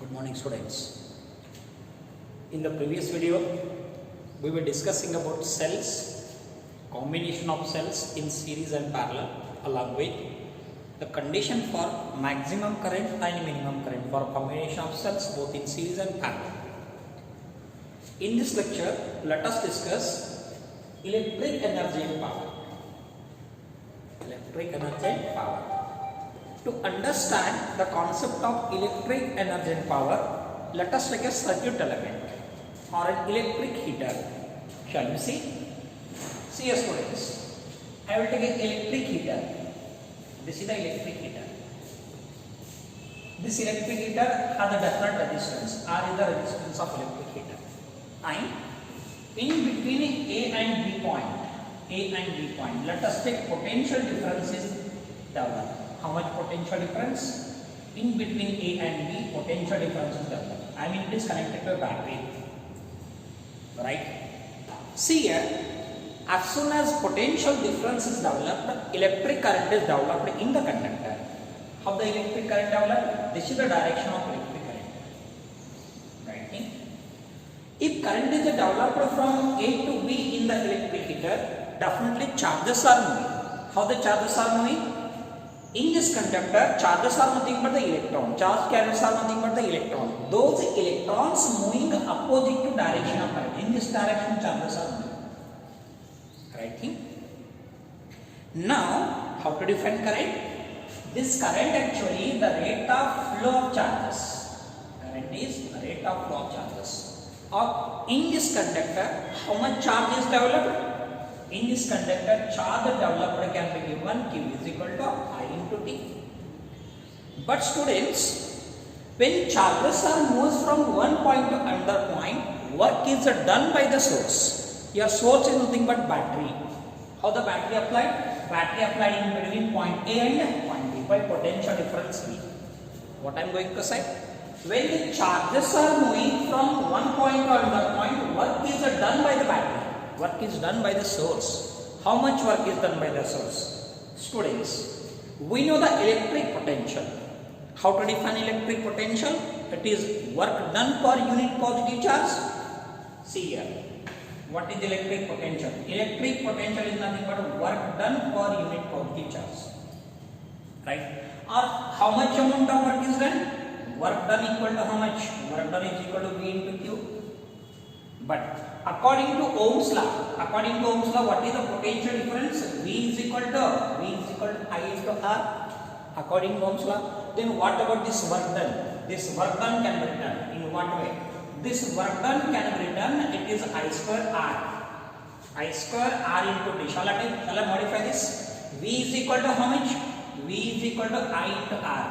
Good morning, students. In the previous video we were discussing about cells, combination of cells in series and parallel, along with the condition for maximum current and minimum current for combination of cells both in series and parallel. In this lecture, let us discuss electric energy and power. Electric energy and power. To understand the concept of electric energy and power, let us take a circuit element or an electric heater. Shall we see? See, students, I will take an electric heater. This is the electric heater. This electric heater has a different resistance. R is the resistance of electric heater. And in between A and B point, let us take potential differences developed. How much potential difference? In between A and B, potential difference is developed. I mean, it is connected to a battery. Right? See here, as soon as potential difference is developed, electric current is developed in the conductor. How the electric current developed? This is the direction of electric current. Right? If current is developed from A to B in the electric heater, definitely charges are moving. How the charges are moving? In this conductor, charges are nothing but the electron. Charge carriers are nothing but the electron. Those electrons moving opposite to direction of current. In this direction, charges are moving. Right? Now, how to define current? This current actually the rate of flow of charges. Current is the rate of flow of charges. Or in this conductor, how much charge is developed? In this conductor, charge developed can be given Q is equal to I into T. But students, when charges are moved from one point to another point, work is done by the source. Your source is nothing but battery. How the battery applied? Battery applied in between point A and point B by potential difference V. What I am going to say? When the charges are moving from one point to another point, work is done by the battery. Work is done by the source. How much work is done by the source? Students, we know the electric potential. How to define electric potential? It is work done per unit positive charge. See here. What is electric potential? Electric potential is nothing but work done per unit positive charge. Right? Or how much amount of work is done? Work done equal to how much? Work done is equal to V into Q. But according to Ohm's law, what is the potential difference? V is equal to I into R. According to Ohm's law, then what about this work done? This work done can be written in what way? This work done can be written, it is I square R. I square R into T. Shall I modify this? V is equal to how much? V is equal to I into R.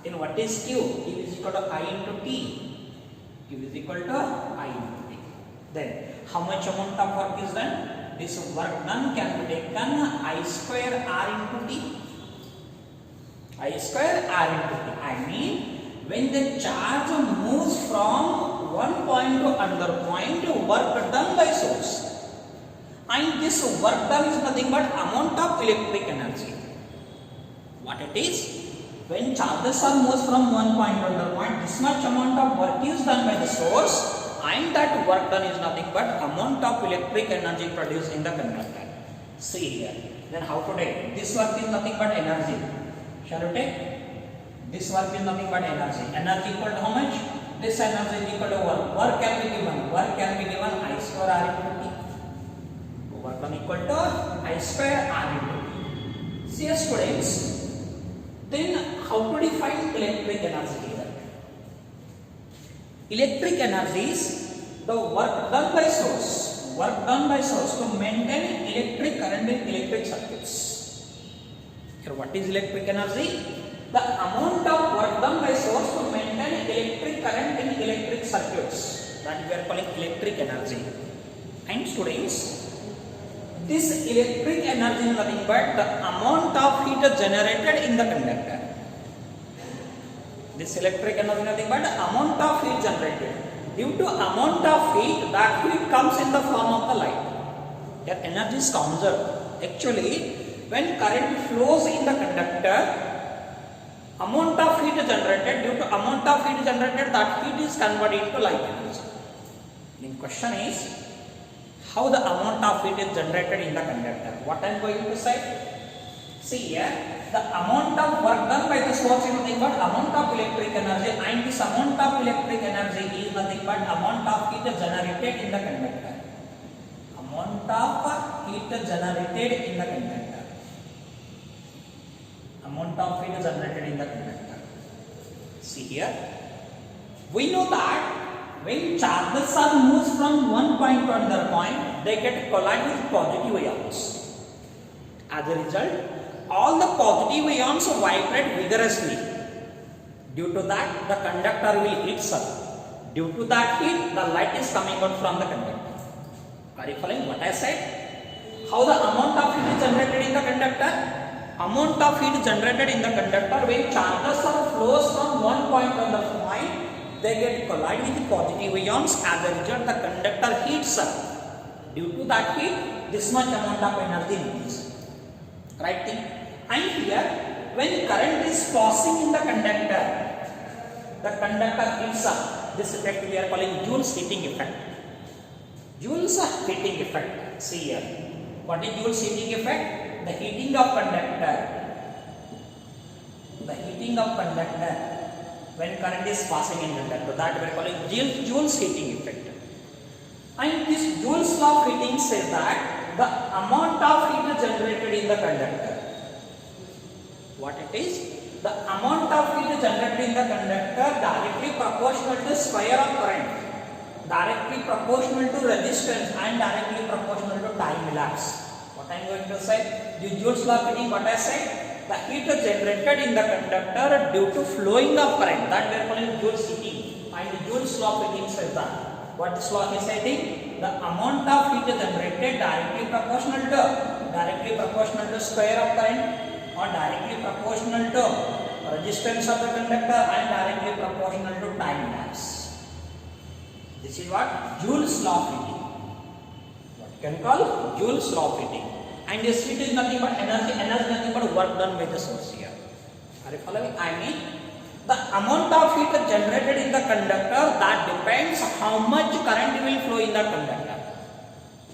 Then what is Q? Q is equal to I into T. Q is equal to I into T. Then how much amount of work is done? This work done can be taken I square R into T. I square R into T. I mean, when the charge moves from one point to another point, work done by source. And this work done is nothing but amount of electric energy. What it is? When charges are moved from one point to another point, this much amount of work is done by the source. And that work done is nothing but amount of electric energy produced in the conductor. See here. Then how to take? This work is nothing but energy. Shall we take? This work is nothing but energy. Energy equal to how much? This energy is equal to work. Work can be given. I square R into T. Work done equal to I square R into T. See students. Then how to define electric energy here? Electric energy is the work done by source. Work done by source to maintain electric current in electric circuits. Here, what is electric energy? The amount of work done by source to maintain electric current in electric circuits. That we are calling electric energy. And students, this electric energy is nothing but the amount of heat generated in the conductor. This electric energy is nothing but the amount of heat generated. Due to amount of heat, that heat comes in the form of the light. Your energy is conserved. Actually, when current flows in the conductor, amount of heat generated, due to amount of heat generated, that heat is converted into light energy. The question is, how the amount of heat is generated in the conductor? What I am going to say? See here, the amount of work done by this was nothing but amount of electric energy, and this amount of electric energy is nothing but amount of heat generated in the conductor. Amount of heat generated in the conductor. Amount of heat generated in the conductor. See here, we know that when charges are moved from one point to another point, they get collide with positive ions. As a result, all the positive ions vibrate vigorously. Due to that, the conductor will heat up. Due to that heat, the light is coming out from the conductor. Are you following what I said? How the amount of heat is generated in the conductor? Amount of heat generated in the conductor when charges are flows from one point to another point, they get collide with positive ions. As a result, the conductor heats up. Due to that heat, this much amount of energy releases. Right thing. And here, when current is passing in the conductor heats up. This effect we are calling Joule's heating effect. Joule's heating effect. See here. What is Joule's heating effect? The heating of conductor. The heating of conductor when current is passing in conductor. That we are calling Joule's heating effect. And this Joule's law of heating says that the amount of heat generated in the conductor. What it is? The amount of heat generated in the conductor directly proportional to square of current, directly proportional to resistance, and directly proportional to time elapsed. What I am going to say? The Joule's law of heating, what I said? The heat generated in the conductor due to flowing of current. That we are calling Joule's heating. And the Joule's law of heating says that. What this law is saying? The amount of heat generated directly proportional to square of current, or directly proportional to resistance of the conductor, and directly proportional to time lapse. This is what Joule's law of heating. What can you call Joule's law of heating? And this heat is nothing but energy nothing but work done by the source here. Are you following? I mean, the amount of heat generated in the conductor, that depends how much current will flow in the conductor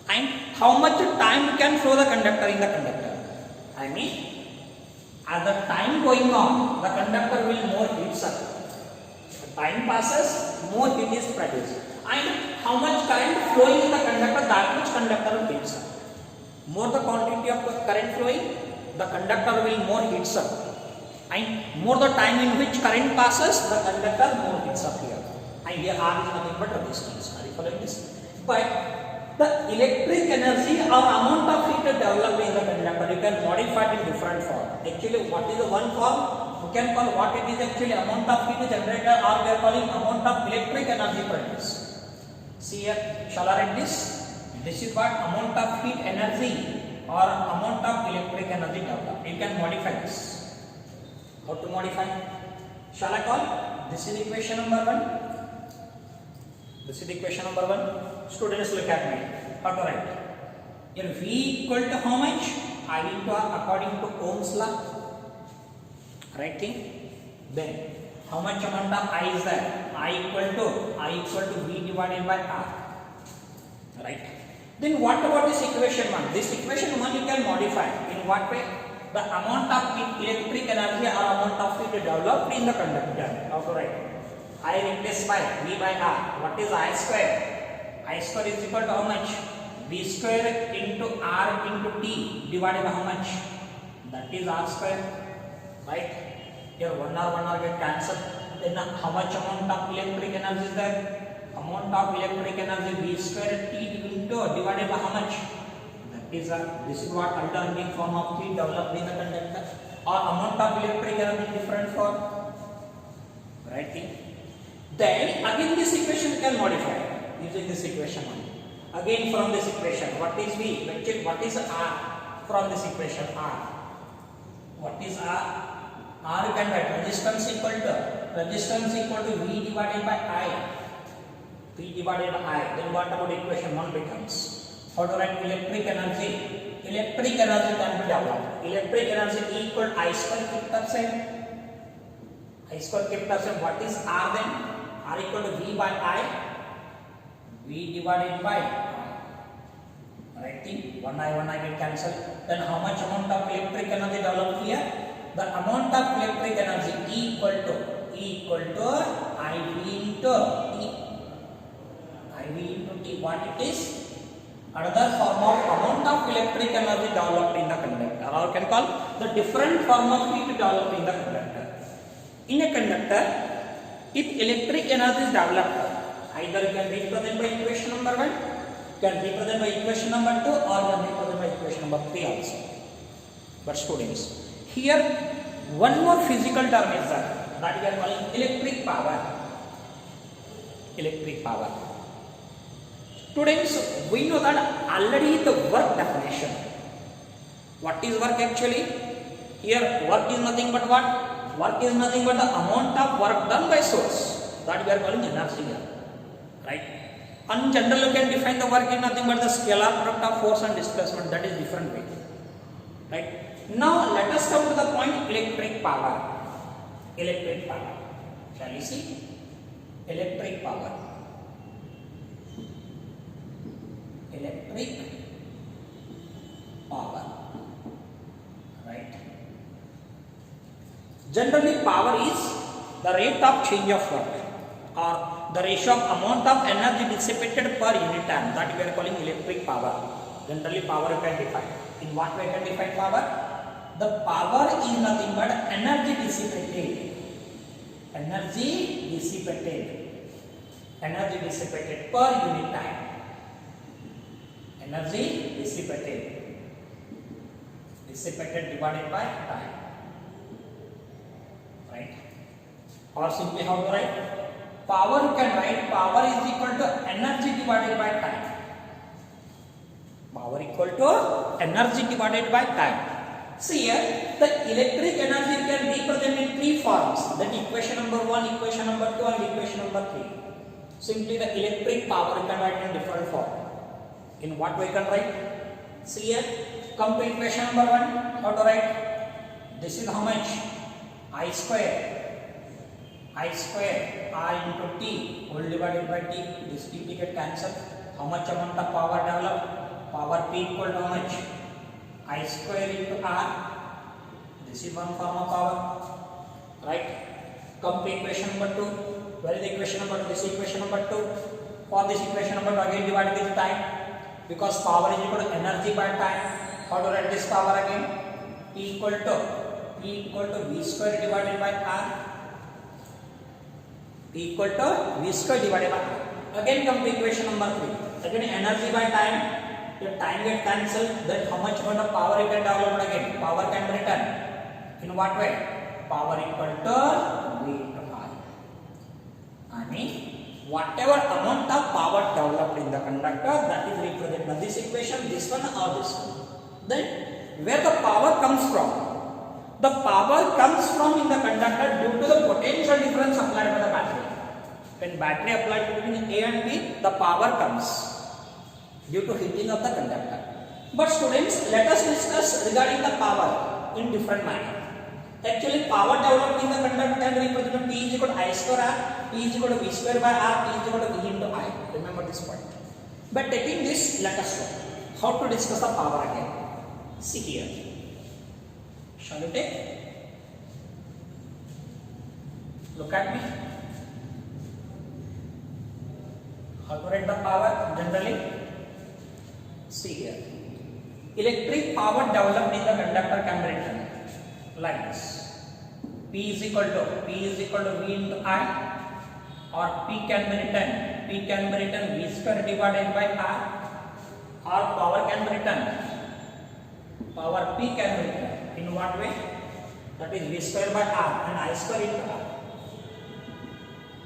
and how much time can flow the conductor in the conductor. I mean, as the time going on, the conductor will more heat up. As time passes, more heat is produced. And how much current flowing in the conductor, that much conductor will heat up. More the quantity of current flowing, the conductor will more heat up. And more the time in which current passes, the conductor more heats up here. And here R is nothing but resistance. Are you following this? But the electric energy or amount of heat developed in the conductor, you can modify it in different form. Actually, what is the one form? You can call what it is actually amount of heat generated, or we are calling amount of electric energy produced. See here, shall I write this? This is what amount of heat energy or amount of electric energy developed. You can modify this. How to modify? Shall I call? This is equation number 1. This is equation number 1. Students, look at me. How to write? Here V equal to how much? I into R according to Ohm's law. Right thing? Then how much amount of I is there? I equal to V divided by R. Right? Then what about this equation 1? This equation 1 you can modify. In what way? The amount of electric energy or amount of heat developed in the conductor. How to write? I replace by V by R. What is I square? I square is equal to how much? V square into R into T divided by how much? That is R square. Right? Here 1 R get cancelled. Then how much amount of electric energy is there? Amount of electric energy V square T into divided by how much? This is what alternating form of heat developed in the conductor, or amount of electric energy in different form. Right thing? Then again this equation you can modify using this equation 1. Again from this equation, what is V? Check what is R from this equation R. What is R? R you can write resistance equal to V divided by I. V divided by I. Then what about equation 1 becomes? How to write electric energy? Electric energy can be developed. Electric energy equal I square keep that side. I square kept as what is R then? R equal to V by I. V divided by right thing. One I get cancelled. Then how much amount of electric energy developed here? The amount of electric energy equal to IV into T. IV into T. What it is? Another form of amount of electric energy developed in the conductor, or can call the different form of heat developed in the conductor. In a conductor, if electric energy is developed, either you can represent by equation number 1, can represent by equation number 2, or can represent by equation number 3 also. But students, here one more physical term is that we are calling electric power. Electric power. Students, we know that already the work definition. What is work actually? Here work is nothing but what? Work is nothing but the amount of work done by source. That we are calling energy here. Right? In general, you can define the work is nothing but the scalar product of force and displacement. That is different way. Right? Now let us come to the point electric power. Electric power. Shall we see? Electric power. Electric power. Right? Generally, power is the rate of change of work, or the ratio of amount of energy dissipated per unit time. That we are calling electric power. Generally, power you can define. In what way can define power? The power is nothing but energy dissipated. Energy dissipated. Energy dissipated per unit time. Energy dissipated. Dissipated divided by time. Right? Or simply how to write? Power you can write power is equal to energy divided by time. Power equal to energy divided by time. See here, the electric energy can represent in 3 forms. That equation number 1, equation number 2 and equation number 3. Simply the electric power you can write in different form. In what way you can write? See here, come to equation number 1, how to write? This is how much? I square R into T whole divided by T. This T get cancelled. How much amount of power developed? Power P equal to how much? I square into R. This is one form of power. Right? Come to equation number 2. Where is the equation number 2? This is equation number 2. For this equation number 2 again divide with time. Because power is equal to energy by time. How to write this power again? P equal to V square divided by R. P equal to V square divided by R. Again come to equation number 3. Again energy by time. If time get cancelled, then how much amount of power you can develop again? Power can be written. In what way? Power equal to V into I. I mean, whatever amount of power developed in the conductor, that is represented by this equation, this one or this one. Then, where the power comes from? The power comes from in the conductor due to the potential difference applied by the battery. When battery applied between A and B, the power comes due to heating of the conductor. But students, let us discuss regarding the power in different manner. Actually, power developed in the conductor can be represented P is equal to I square R, P is equal to V square by R, P is equal to V into I. Remember this point. But taking this, let us know how to discuss the power again. See here. Shall we take? Look at me. How to write the power generally? See here. Electric power developed in the conductor can be written like this. P is equal to V into I, or P can be written V square divided by R, or power can be written, power P can be written. In what way? That is V square by R and I square into R.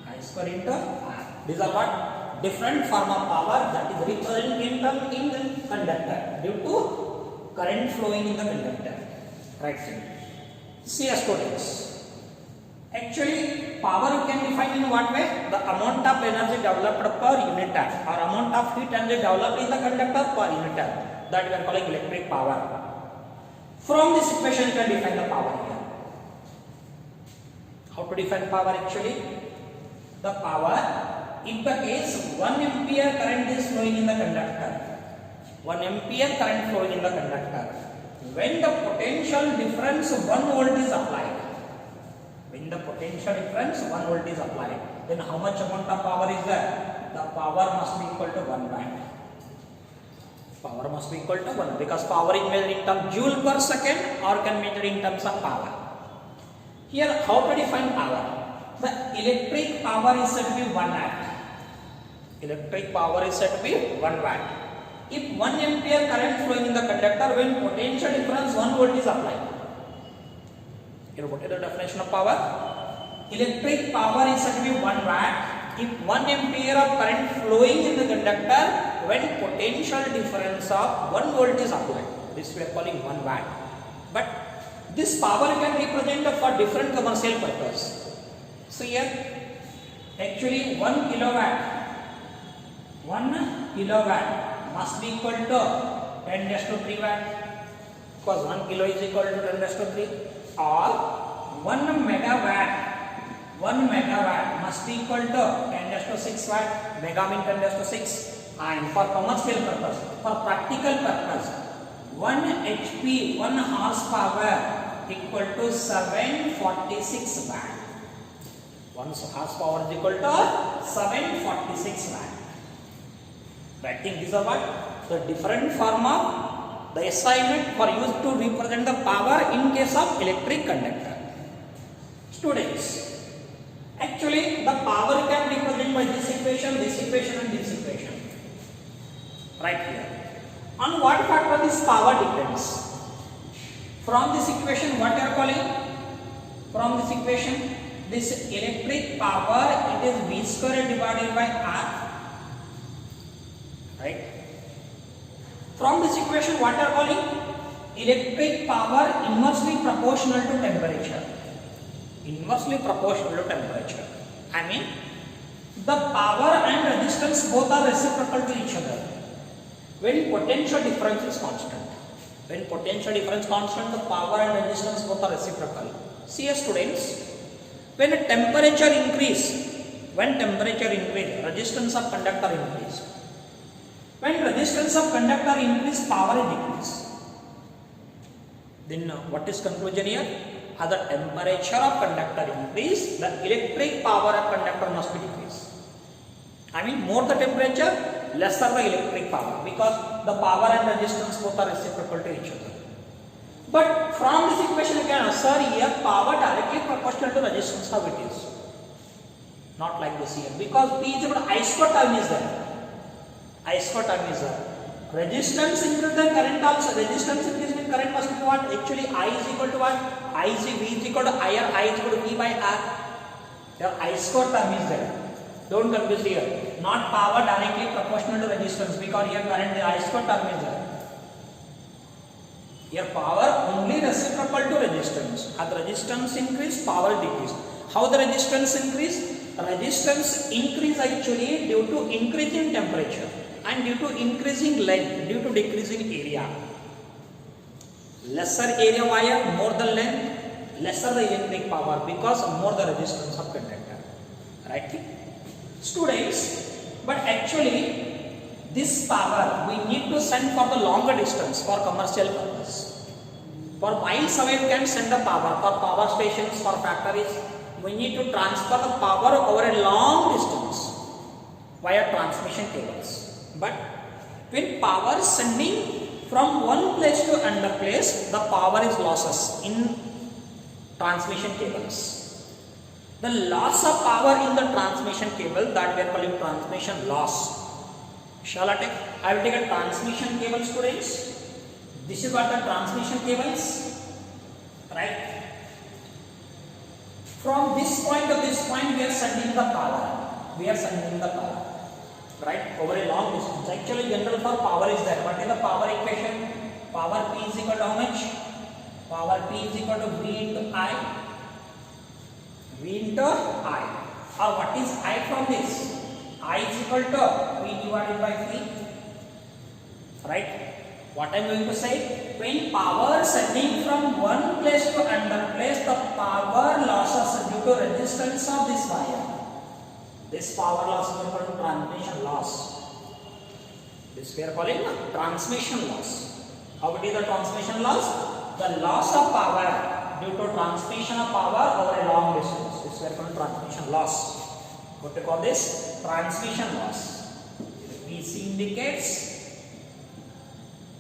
I square into R. These are what? Different form of power that is represented in the conductor due to current flowing in the conductor. Right side. See students. Actually, power you can define in what way? The amount of energy developed per unit time, or amount of heat energy developed in the conductor per unit time. That we are calling electric power. From this equation you can define the power here. How to define power actually? The power, in the case 1 ampere current is flowing in the conductor, 1 ampere current flowing in the conductor, when the potential difference 1 volt is applied, when the potential difference 1 volt is applied, then how much amount of power is there? The power must be equal to 1 watt. Power must be equal to 1, because power is measured in terms of joule per second or can measure in terms of power. Here, how to define power? The electric power is said to be 1 watt. Electric power is said to be 1 watt. If 1 ampere current flowing in the conductor, when potential difference 1 volt is applied. Here, what is the definition of power? Electric power is said to be 1 watt. If 1 ampere of current flowing in the conductor, when potential difference of 1 volt is applied. This we are calling 1 watt. But this power can represent for different commercial purpose. So here, actually 1 kilowatt must be equal to 10 raised to 3 watt, because 1 kilo is equal to 10 raised to 3, or 1 megawatt must be equal to 10 raised to 6 watt, mega means 10 raised to 6. And for commercial purpose, for practical purpose, 1 HP, 1 horsepower equal to 746 watt. 1 horsepower is equal to 746 watt. I think these are what? The different form of the assignment for used to represent the power in case of electric conductor. Students, actually the power can be represented by this equation and this equation. Right here. On what factor this power depends? From this equation, what you are calling? From this equation, this electric power, it is V square divided by R. Right? From this equation, what you are calling? Electric power inversely proportional to temperature. Inversely proportional to temperature. I mean, the power and resistance both are reciprocal to each other. When potential difference is constant. When potential difference constant, the power and resistance both are reciprocal. See students, when a temperature increase, resistance of conductor increase. When resistance of conductor increase, power is decrease. Then what is conclusion here? As the temperature of conductor increase, the electric power of conductor must be decreased. I mean, more the temperature, lesser the electric power, because the power and resistance both are reciprocal to each other. But from this equation you can assert here power directly proportional to resistance, how it is. Not like this here, because P is equal to I square term is there. Resistance increase the current also. Resistance increase in current must be what? Actually I is equal to what? V is equal to I, or I is equal to V by R. Your I square term is there. Don't confuse here. Not power directly proportional to resistance, because here current I square term is there. Here power only reciprocal to resistance. As the resistance increase, power decrease. How the resistance increase? Resistance increase actually due to increase in temperature and due to increasing length, due to decreasing area. Lesser area wire, more the length, lesser the electric power, because more the resistance of conductor. Right? Students, but actually this power we need to send for the longer distance for commercial purpose. For miles away we can send the power, for power stations, for factories. We need to transfer the power over a long distance via transmission cables. But when power is sending from one place to another place, the power is losses in transmission cables. The loss of power in the transmission cable, that we are calling transmission loss. Shall I will take a transmission cable, students. This is what the transmission cables, right? From this point to this point, we are sending the power. Right? Over a long distance. Actually, general for power is there. What is the power equation? Power P is equal to how much? Power P is equal to V into I. Or what is I from this? I is equal to V divided by V. Right? What I am going to say? When power sending from one place to another place, the power losses due to resistance of this wire. This power loss is called transmission loss. This we are calling transmission loss. How it is the transmission loss? The loss of power due to transmission of power over a long distance. This we are called transmission loss. What to call this? Transmission loss. PC indicates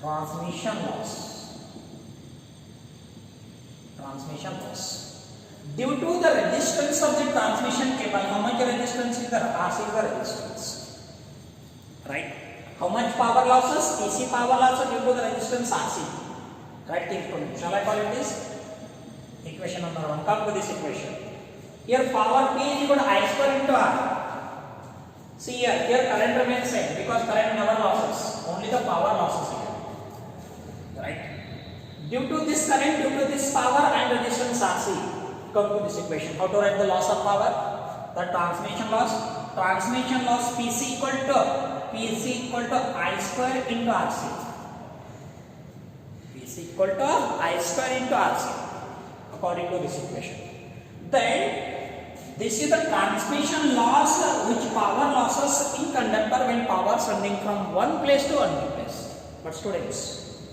transmission loss. Transmission loss. Due to the resistance of the transmission cable, how much resistance is there? RC is the resistance. Right? How much power losses? AC power losses due to the resistance RC. Right? Think for me. Shall I call it this? Equation number 1. Come to this equation. Here power P is equal to I square into R. See here current remains same because current never losses. Only the power losses here. Right? Due to this current, due to this power and resistance RC. Come to this equation. How to write the loss of power? The transmission loss. Transmission loss PC equal to I square into RC. PC equal to I square into RC. According to this equation. Then this is the transmission loss, which power losses in conductor when power sending from one place to another place. But students,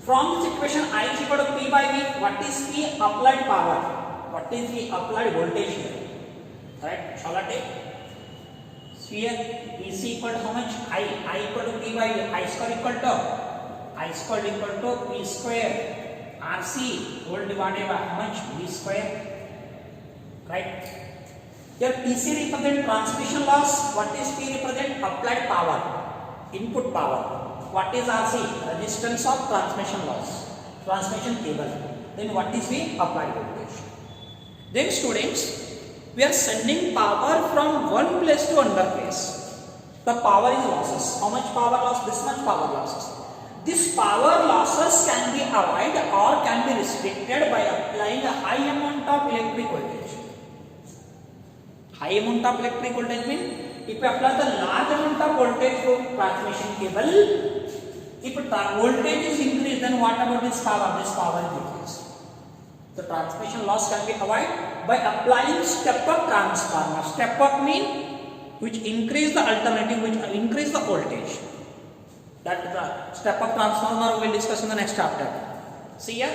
from this equation I is equal to P by V. What is P? Applied power. What is the applied voltage here? Right? Shall I take? Here PC equal to how much? I equal to P by V. I square equal to P square RC whole divided by how much? V square. Right? Here PC represent transmission loss. What is P represent? Applied power. Input power. What is RC? Resistance of transmission loss. Transmission cable. Then what is V? Applied voltage. Then students, we are sending power from one place to another place. The power is losses. How much power loss? This much power losses. This power losses can be avoided or can be restricted by applying a high amount of electric voltage. High amount of electric voltage means if you apply the large amount of voltage to transmission cable, if voltage is increased, then what about this power? This power is decreased. The transmission loss can be avoided by applying step-up transformer. Step-up means which increase the alternative, which increase the voltage. That step-up transformer we will discuss in the next chapter. See here,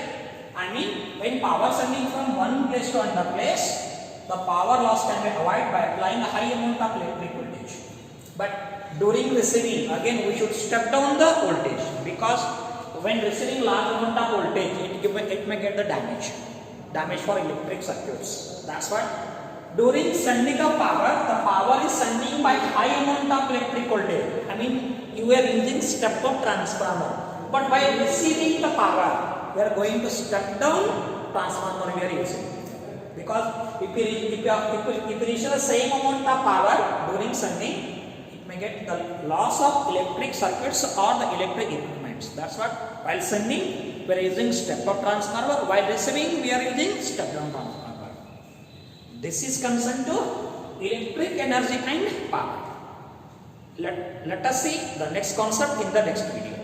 I mean when power sending from one place to another place, the power loss can be avoided by applying a high amount of electric voltage. But during receiving, again we should step down the voltage, because when receiving large amount of voltage, it may get the damage for electric circuits. That's what. During sending of power, the power is sending by high amount of electric voltage. I mean, you are using step-up transformer. But while receiving the power, we are going to step down transformer we are using. Because if you reach the same amount of power during sending, it may get the loss of electric circuits or the electric equipments. That's what. While sending, we are using step-up transformer. While receiving, we are using step-down transformer. This is concerned to electric energy and power. Let us see the next concept in the next video.